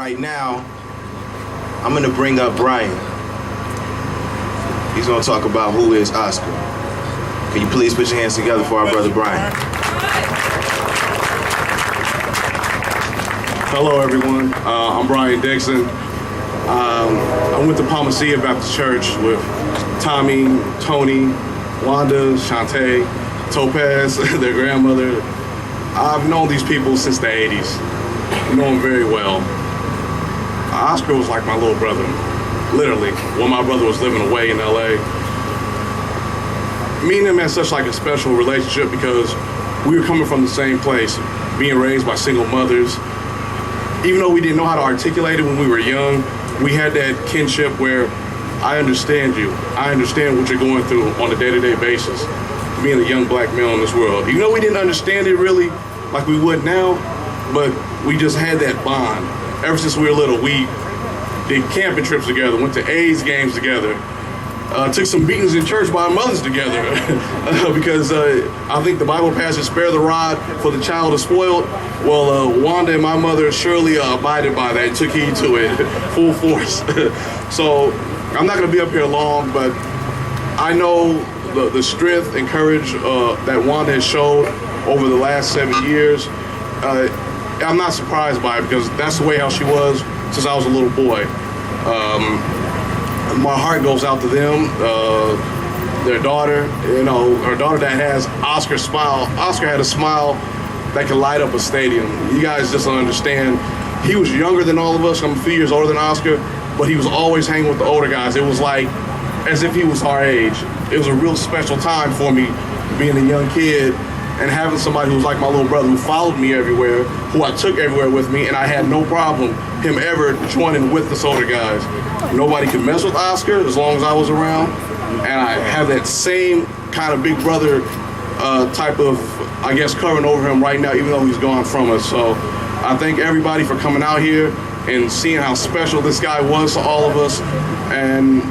right now, I'm gonna bring up Brian. He's gonna talk about who is Oscar. Can you please put your hands together for our brother Brian? Hello everyone, I'm Brian Dixon. I went to Palmacia Baptist Church with Tommy, Tony, Wanda, Shantae, Topaz, their grandmother. I've known these people since the 80s. I know them very well. Oscar was like my little brother, literally, when my brother was living away in LA. Me and him had such like a special relationship because we were coming from the same place, being raised by single mothers. Even though we didn't know how to articulate it when we were young, we had that kinship where I understand you. I understand what you're going through on a day-to-day basis, being a young black male in this world. Even though we didn't understand it really like we would now, but we just had that bond. Ever since we were little, we did camping trips together, went to A's games together, took some beatings in church by our mothers together because I think the Bible passage, spare the rod for the child is spoiled. Well, Wanda and my mother surely abided by that and took heed to it full force. So I'm not gonna be up here long, but I know the strength and courage that Wanda has showed over the last 7 years. I'm not surprised by it because that's the way how she was since I was a little boy. My heart goes out to them, their daughter, her daughter that has Oscar's smile. Oscar had a smile that could light up a stadium. You guys just don't understand. He was younger than all of us. I'm a few years older than Oscar, but he was always hanging with the older guys. It was like as if he was our age. It was a real special time for me being a young kid and having somebody who was like my little brother, who followed me everywhere, who I took everywhere with me, and I had no problem him ever joining with the older guys. Nobody could mess with Oscar as long as I was around, and I have that same kind of big brother type of, I guess, covering over him right now, even though he's gone from us. So I thank everybody for coming out here and seeing how special this guy was to all of us. And,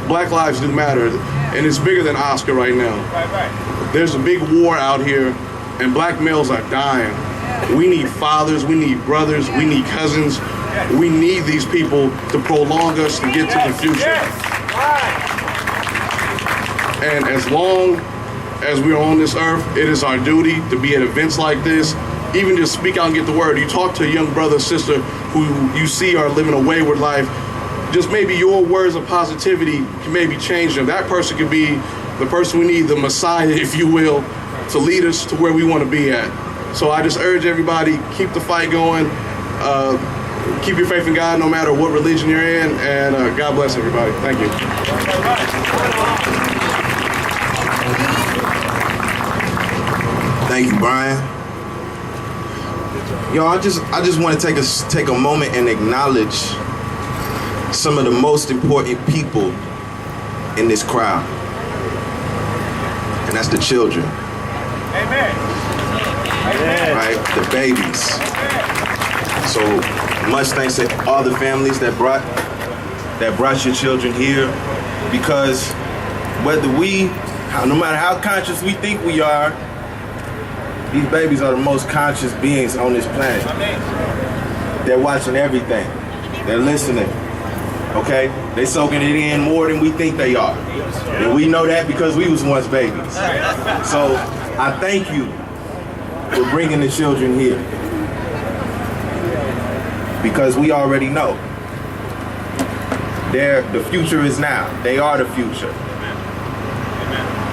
Black lives do matter, and it's bigger than Oscar right now. There's a big war out here, and black males are dying. We need fathers, we need brothers, we need cousins. We need these people to prolong us to get to the future. And as long as we're on this earth, it is our duty to be at events like this, even just speak out and get the word. You talk to a young brother or sister who you see are living a wayward life, just maybe your words of positivity can maybe change them. That person could be the person we need, the Messiah, if you will, to lead us to where we want to be at. So I just urge everybody, keep the fight going. Keep your faith in God no matter what religion you're in, and God bless everybody. Thank you. Thank you, Brian. I just want to take a moment and acknowledge some of the most important people in this crowd, and that's the children. Amen. Right, the babies. So much thanks to all the families that brought your children here, because no matter how conscious we think we are, these babies are the most conscious beings on this planet. They're watching everything. They're listening. Okay? They're soaking it in more than we think they are. And we know that because we was once babies. So I thank you for bringing the children here, because we already know the future is now. They are the future.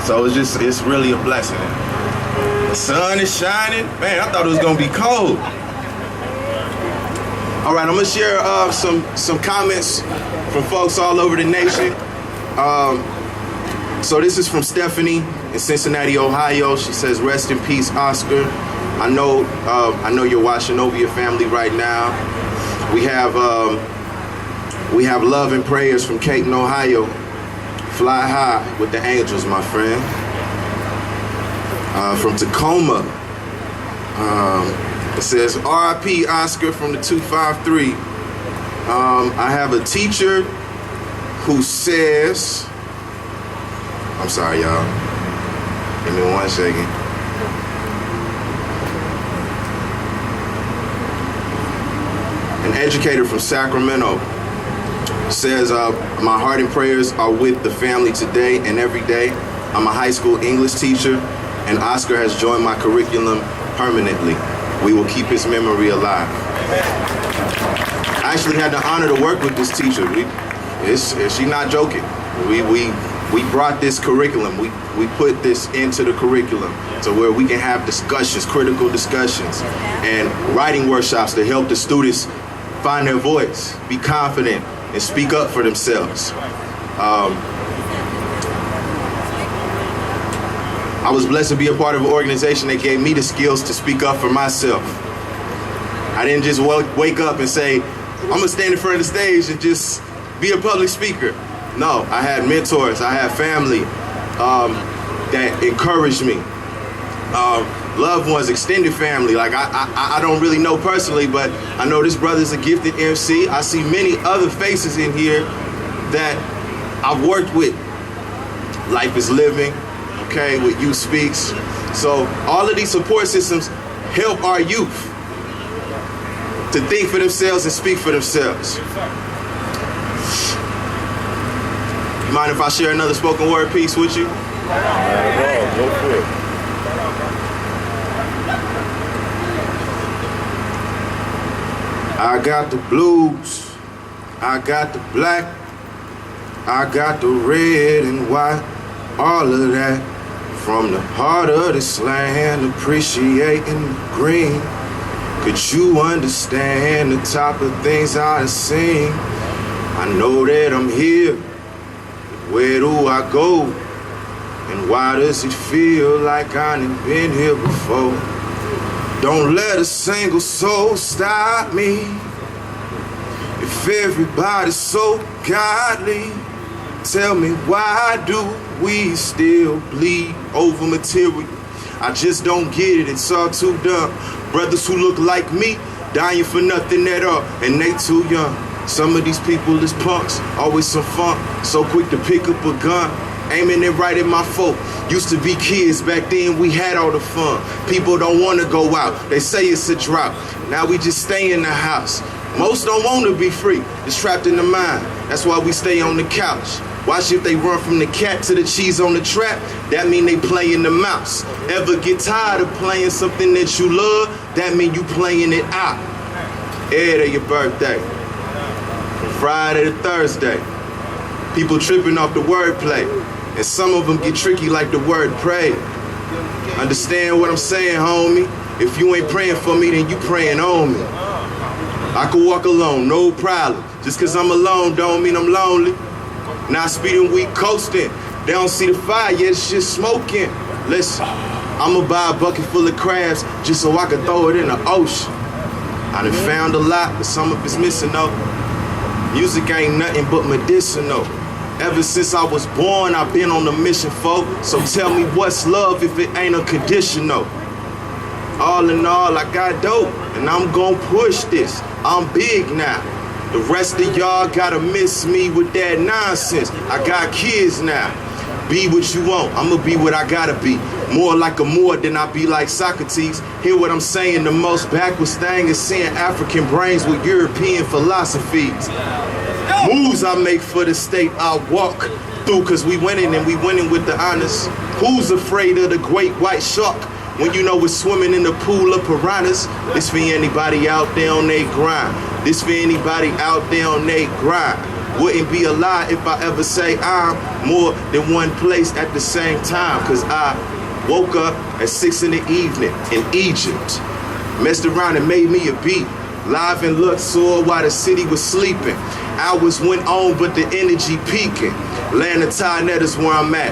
So it's really a blessing. The sun is shining. Man, I thought it was gonna be cold. All right, I'm gonna share some comments from folks all over the nation. So this is from Stephanie in Cincinnati, Ohio. She says, "Rest in peace, Oscar. I know you're watching over your family right now." We have love and prayers from Caton, Ohio. Fly high with the angels, my friend. From Tacoma, it says, "R.I.P. Oscar" from the 253. I have a teacher who says, I'm sorry, y'all. Give me 1 second. an educator from Sacramento, says, my heart and prayers are with the family today and every day. I'm a high school English teacher, and Oscar has joined my curriculum permanently. We will keep his memory alive. I actually had the honor to work with this teacher. She's not joking. We brought this curriculum. We put this into the curriculum to where we can have discussions, critical discussions, and writing workshops to help the students find their voice, be confident, and speak up for themselves. I was blessed to be a part of an organization that gave me the skills to speak up for myself. I didn't just wake up and say, I'm gonna stand in front of the stage and just be a public speaker. No, I had mentors, I had family that encouraged me. Loved ones, extended family. Like I don't really know personally, but I know this brother's a gifted MC. I see many other faces in here that I've worked with. Life is Living, okay, with Youth Speaks. So all of these support systems help our youth to think for themselves and speak for themselves. You mind if I share another spoken word piece with you? Go for it. I got the blues, I got the black, I got the red and white, all of that. From the heart of this land, appreciating the green. Could you understand the type of things I've seen? I know that I'm here, but where do I go? And why does it feel like I ain't been here before? Don't let a single soul stop me. If everybody's so godly, tell me why do we still bleed over material? I just don't get it, it's all too dumb. Brothers who look like me, dying for nothing at all, and they too young. Some of these people is punks, always some funk, so quick to pick up a gun, aiming it right at my folk. Used to be kids, back then we had all the fun. People don't want to go out, they say it's a drought. Now we just stay in the house. Most don't want to be free, it's trapped in the mind. That's why we stay on the couch. Watch if they run from the cat to the cheese on the trap, that mean they playing the mouse. Ever get tired of playing something that you love, that mean you playing it out. Every day your birthday, from Friday to Thursday. People tripping off the wordplay, and some of them get tricky like the word pray. Understand what I'm saying, homie? If you ain't praying for me, then you praying on me. I could walk alone, no problem. Just cause I'm alone don't mean I'm lonely. Not speeding, we coasting. They don't see the fire, yet it's just smoking. Listen, I'ma buy a bucket full of crabs just so I can throw it in the ocean. I done found a lot, but some of it's missing though. Music ain't nothing but medicinal. Ever since I was born, I've been on a mission, folk. So tell me what's love if it ain't unconditional? All in all, I got dope, and I'm gon' push this. I'm big now. The rest of y'all gotta miss me with that nonsense. I got kids now. Be what you want, I'ma be what I gotta be. More like a Moor than I be like Socrates. Hear what I'm saying, the most backwards thing is seeing African brains with European philosophies. Moves I make for the state I walk through, cause we winning and we winning with the honors. Who's afraid of the great white shark when you know we're swimming in the pool of piranhas? This for anybody out there on they grind. This for anybody out there on they grind. Wouldn't be a lie if I ever say I'm more than one place at the same time, cause I woke up at 6 in the evening in Egypt, messed around and made me a beat, live in Luxor while the city was sleeping. Hours went on but the energy peaking. Land of Tynette is where I'm at,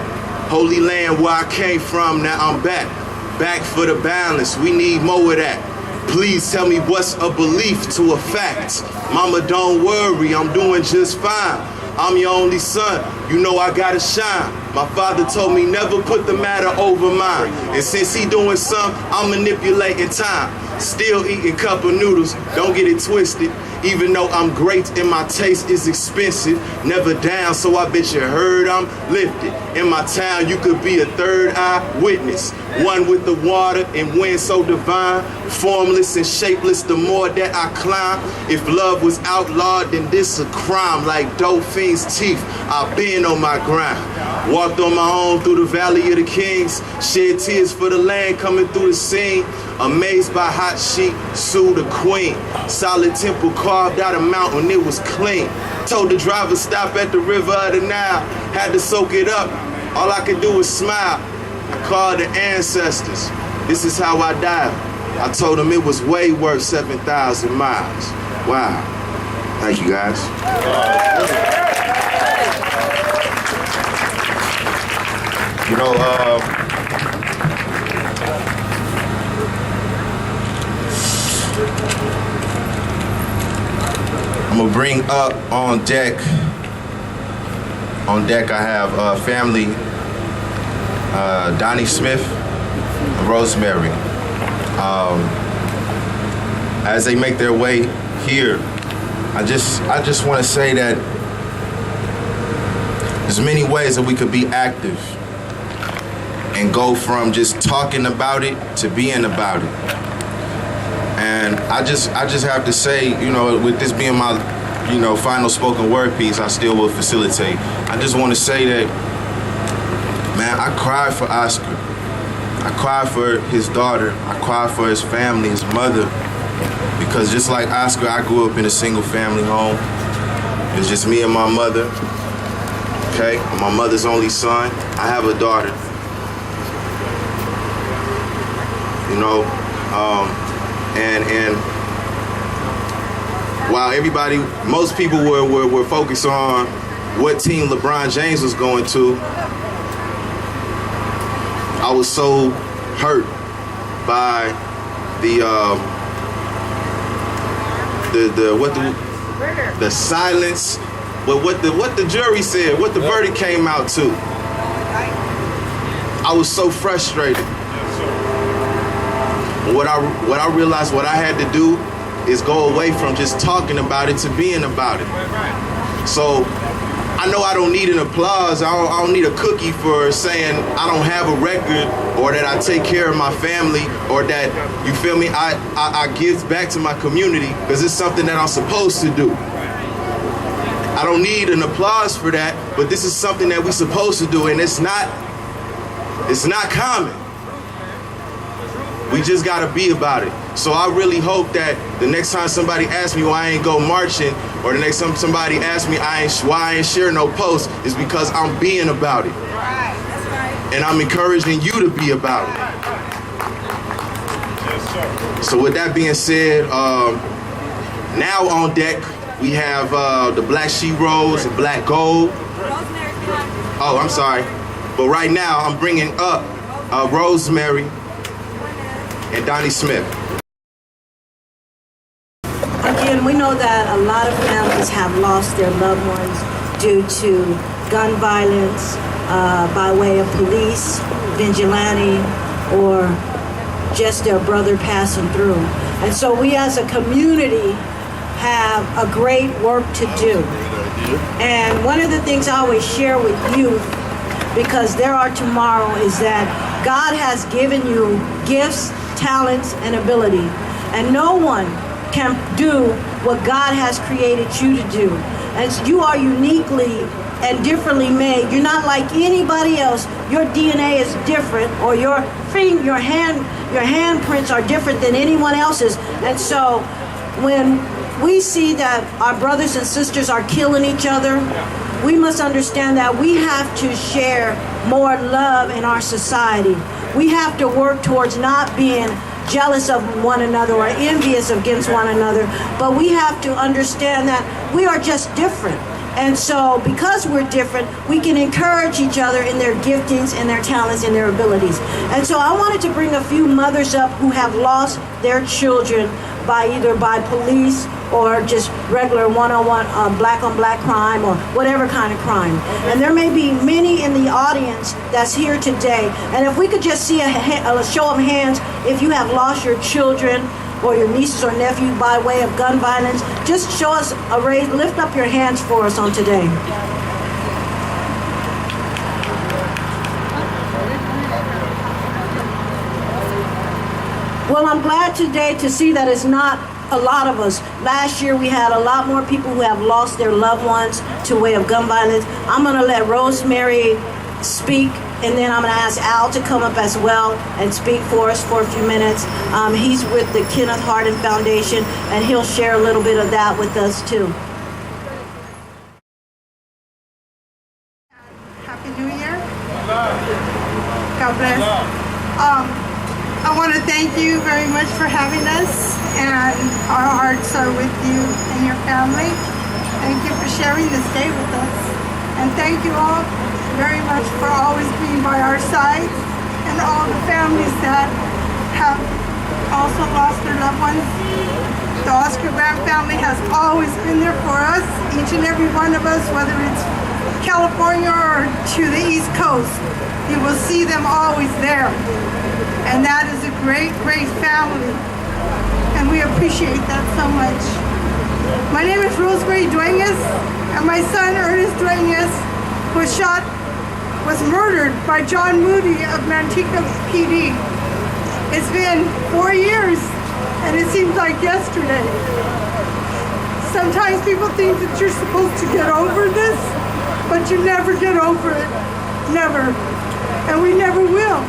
holy land where I came from, now I'm back for the balance, we need more of that. Please tell me what's a belief to a fact. Mama, don't worry, I'm doing just fine. I'm your only son, you know I gotta shine. My father told me never put the matter over mine. And since he doing some, I'm manipulating time. Still eating cup of noodles, don't get it twisted. Even though I'm great and my taste is expensive, never down, so I bet you heard I'm lifted. In my town, you could be a third eye witness. One with the water and wind so divine, formless and shapeless the more that I climb. If love was outlawed, then this a crime. Like Dolphin's teeth, I've been on my grind. Walked on my own through the valley of the kings, shed tears for the land coming through the scene. Amazed by hot sheep, Sue the queen. Solid temple carved out a mountain, it was clean. Told the driver stop at the river of the Nile. Had to soak it up, all I could do was smile. I called the ancestors, this is how I died. I told them it was way worth 7,000 miles. Wow. Thank you guys. You know, I'm gonna bring up on deck. On deck, I have family, Donnie Smith, and Rosemary. As they make their way here, I just want to say that there's many ways that we could be active and go from just talking about it to being about it. And I just have to say, you know, with this being my, you know, final spoken word piece, I still will facilitate. I just want to say that, man, I cried for Oscar. I cried for his daughter. I cried for his family, his mother. Because just like Oscar, I grew up in a single family home. It was just me and my mother. Okay, I'm my mother's only son. I have a daughter. You know, and while everybody, most people were focused on what team LeBron James was going to, I was so hurt by the silence, but what the jury said, what the verdict came out to. I was so frustrated. What I realized what I had to do is go away from just talking about it to being about it. So I know I don't need an applause. I don't need a cookie for saying I don't have a record or that I take care of my family or that, you feel me, I give back to my community because it's something that I'm supposed to do. I don't need an applause for that, but this is something that we're supposed to do, and it's not common. We just gotta be about it. So I really hope that the next time somebody asks me why I ain't go marching, or the next time somebody asks me why I ain't share no post, is because I'm being about it. Right, that's right. And I'm encouraging you to be about it. Yes, sir. So with that being said, now on deck we have the Black She Rose and Black Gold. Oh, I'm sorry. But right now I'm bringing up Rosemary and Donnie Smith. Again, we know that a lot of families have lost their loved ones due to gun violence by way of police, vigilante, or just their brother passing through. And so we as a community have a great work to do. And one of the things I always share with youth, because there are tomorrow, is that God has given you gifts, talents, and ability. And no one can do what God has created you to do. And so you are uniquely and differently made. You're not like anybody else. Your DNA is different, or your handprints are different than anyone else's. And so when we see that our brothers and sisters are killing each other, we must understand that we have to share more love in our society. We have to work towards not being jealous of one another or envious against one another, but we have to understand that we are just different. And so because we're different, we can encourage each other in their giftings and their talents and their abilities. And so I wanted to bring a few mothers up who have lost their children either by police or just regular one-on-one black-on-black crime or whatever kind of crime. And there may be many in the audience that's here today. And if we could just see a show of hands if you have lost your children or your nieces or nephews by way of gun violence, just show us a raise, lift up your hands for us on today. Well, I'm glad today to see that it's not a lot of us. Last year we had a lot more people who have lost their loved ones to way of gun violence. I'm going to let Rosemary speak, and then I'm going to ask Al to come up as well and speak for us for a few minutes. He's with the Kenneth Hardin Foundation, and he'll share a little bit of that with us too. Happy New Year. God bless. I want to thank you very much for having us, and our hearts are with you and your family. Thank you for sharing this day with us. And thank you all very much for always being by our side, and all the families that have also lost their loved ones. The Oscar Grant family has always been there for us, each and every one of us, whether it's California or to the East Coast. You will see them always there. And that is a great, great family. And we appreciate that so much. My name is Rosemary Dueñas, and my son Ernest Dueñas was murdered by John Moody of Manteca PD. It's been 4 years, and it seems like yesterday. Sometimes people think that you're supposed to get over this, but you never get over it. Never. And we never will.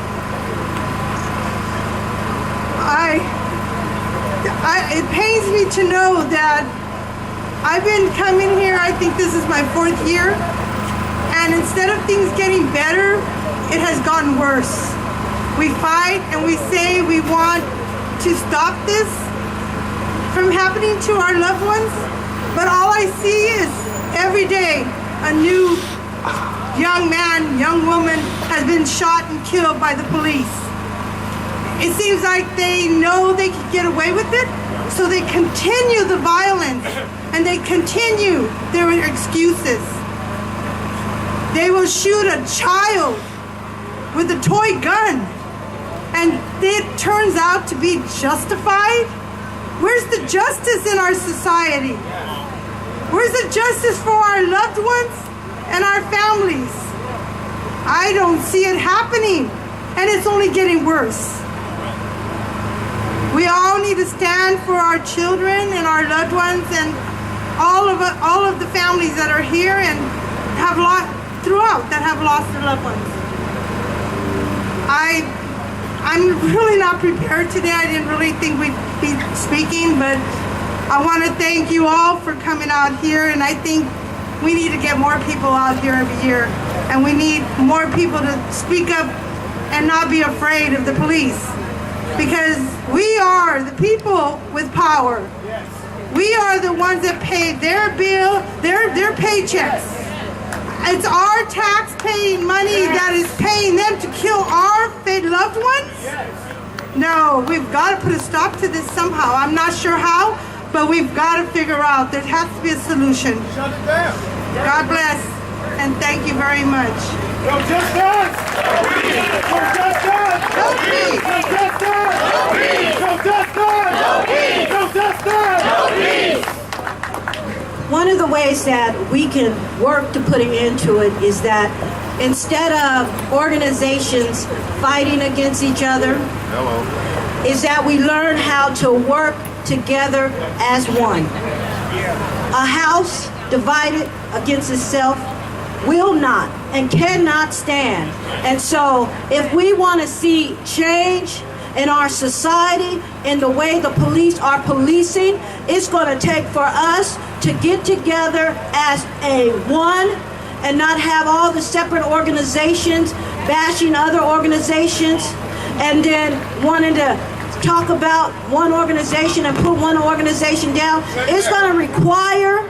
It pains me to know that I've been coming here, I think this is my 4th year, and instead of things getting better, it has gotten worse. We fight and we say we want to stop this from happening to our loved ones, but all I see is every day a new young man, young woman has been shot and killed by the police. It seems like they know they can get away with it, so they continue the violence and they continue their excuses. They will shoot a child with a toy gun, and it turns out to be justified. Where's the justice in our society? Where's the justice for our loved ones and our families? I don't see it happening, and it's only getting worse. We all need to stand for our children and our loved ones and all of the families that are here and have lost their loved ones. I'm really not prepared today. I didn't really think we'd be speaking, but I want to thank you all for coming out here, and I think we need to get more people out here every year, and we need more people to speak up and not be afraid of the police. Because we are the people with power. We are the ones that pay their bill, their paychecks. It's our tax-paying money that is paying them to kill our loved ones? No, we've got to put a stop to this somehow. I'm not sure how, but we've got to figure out. There has to be a solution. Shut it down. God bless, and thank you very much. No justice! No justice! No peace! No justice! No peace! No justice! No peace! No justice! No peace! One of the ways that we can work to put an end to it is that instead of organizations fighting against each other, is that we learn how to work together as one. A house divided against itself will not and cannot stand. And so if we want to see change in our society, in the way the police are policing, it's going to take for us to get together as a one and not have all the separate organizations bashing other organizations and then wanting to talk about one organization and put one organization down. It's going to require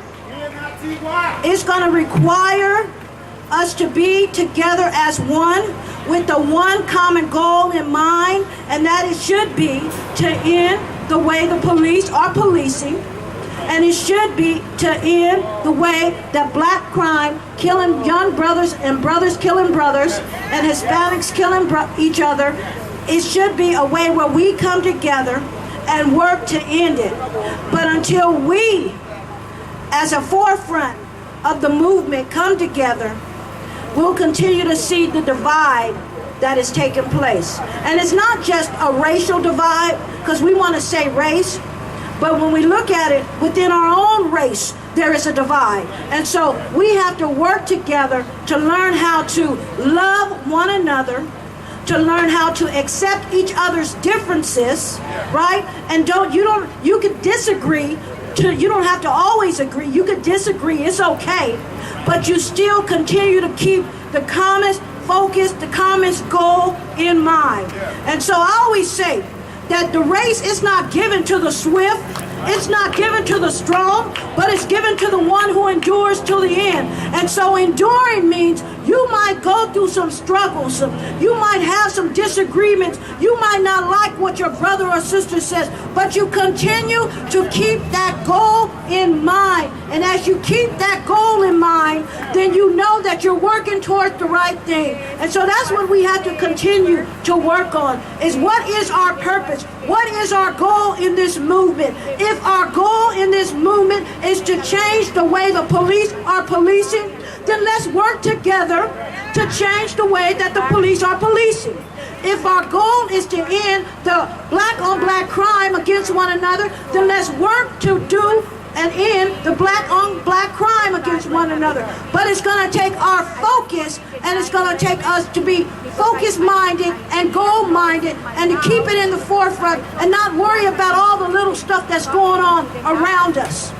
us to be together as one with the one common goal in mind, and that it should be to end the way the police are policing, and it should be to end the way that black crime, killing young brothers and brothers killing brothers and Hispanics killing each other. It should be a way where we come together and work to end it. But until we, as a forefront of the movement, come together, we'll continue to see the divide that is taking place. And it's not just a racial divide, because we want to say race, but when we look at it within our own race, there is a divide. And so we have to work together to learn how to love one another, to learn how to accept each other's differences, right? And you can disagree, you don't have to always agree. You can disagree, it's okay. But you still continue to keep the common focus, the common goal in mind. And so I always say that the race is not given to the swift, it's not given to the strong, but it's given to the one who endures till the end. And so enduring means you might go through some struggles, you might have some disagreements, you might not like what your brother or sister says, but you continue to keep that goal in mind. And as you keep that goal in mind, then you know that you're working towards the right thing. And so that's what we have to continue to work on, is what is our purpose? What is our goal in this movement? If our goal in this movement is to change the way the police are policing, then let's work together to change the way that the police are policing. If our goal is to end the black-on-black crime against one another, then let's work to do and end the black-on-black crime against one another. But it's going to take our focus, and it's going to take us to be focus-minded and goal-minded, and to keep it in the forefront and not worry about all the little stuff that's going on around us.